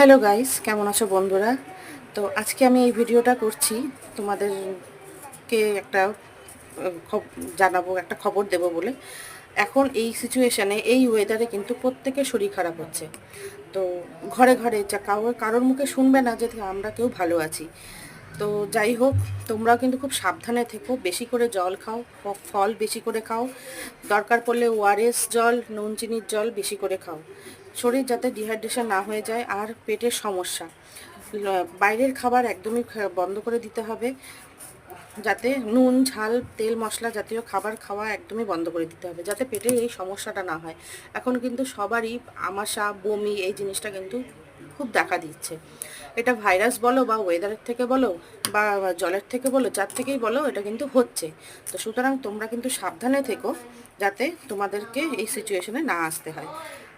Hello guys, কেমন আছো বন্ধুরা? তো আজকে আমি এই ভিডিওটা করছি তোমাদেরকে একটা জানাবো, একটা খবর দেব বলে। এখন এই সিচুয়েশানে, এই ওয়েদারে কিন্তু প্রত্যেকের শরীর খারাপ হচ্ছে। তো ঘরে ঘরে যা কারোর মুখে শুনবে না যে আমরা কেউ ভালো আছি। তো যাই হোক, তোমরাও কিন্তু খুব সাবধানে থেকো, বেশি করে জল খাও, ফল বেশি করে খাও, দরকার পড়লে ওআরএস জল, নুন চিনির জল বেশি করে খাও, শরীর যাতে ডিহাইড্রেশন না হয়ে যায়। আর পেটের সমস্যা, বাইরের খাবার একদমই বন্ধ করে দিতে হবে, যাতে নুন ঝাল তেল মশলা জাতীয় খাবার খাওয়া একদমই বন্ধ করে দিতে হবে, যাতে পেটের এই সমস্যাটা না হয়। এখন কিন্তু সবারই আমাশা, বমি এই জিনিসটা কিন্তু খুব দেখা দিচ্ছে। এটা ভাইরাস বলো বা ওয়েদারের থেকে বলো বা জলের থেকে বলো, যার থেকেই বলো, এটা কিন্তু হচ্ছে। তো সুতরাং তোমরা কিন্তু সাবধানে থেকো, যাতে তোমাদেরকে এই সিচুয়েশনে না আসতে হয়।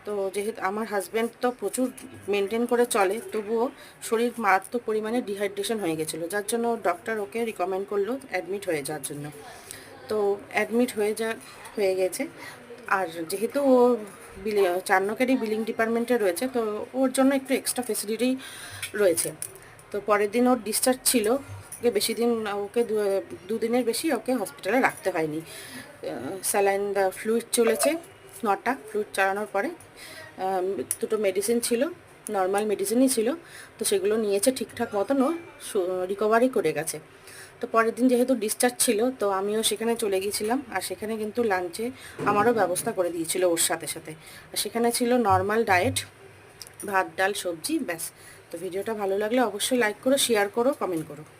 তো যেহেতু আমার হাজব্যান্ড তো প্রচুর মেনটেন করে চলে, তবুও শরীর মারাত্মক পরিমাণে ডিহাইড্রেশন হয়ে গেছিলো, যার জন্য ডক্টর ওকে রিকমেন্ড করলো অ্যাডমিট হয়ে যাওয়ার জন্য। তো অ্যাডমিট হয়ে গেছে। আর যেহেতু ও 4 নম্বরেরই বিলিং ডিপার্টমেন্টে রয়েছে, তো ওর জন্য একটু এক্সট্রা ফেসিলিটি রয়েছে। তো পরের দিন ওর ডিসচার্জ ছিল। ওকে বেশি দিন, ওকে 2 দিনের বেশি ওকে হসপিটালে রাখতে হয়নি। স্যালাইন ফ্লুইড চলেছে 9টা, ফ্লুইড চালানোর পরে দুটো মেডিসিন ছিল, নর্মাল মেডিসিনই ছিল। তো সেগুলো নিয়েছে ঠিকঠাক মতন, ও রিকভারি করে গেছে। তো পরের দিন যেহেতু ডিসচার্জ ছিল, তো আমিও সেখানে চলে গিয়েছিলাম। আর সেখানে কিন্তু লাঞ্চে আমারও ব্যবস্থা করে দিয়েছিল ওর সাথে সাথে। আর সেখানে ছিল নর্মাল ডায়েট, ভাত ডাল সবজি, ব্যাস। তো ভিডিওটা ভালো লাগলে অবশ্যই লাইক করো, শেয়ার করো, কমেন্ট করো।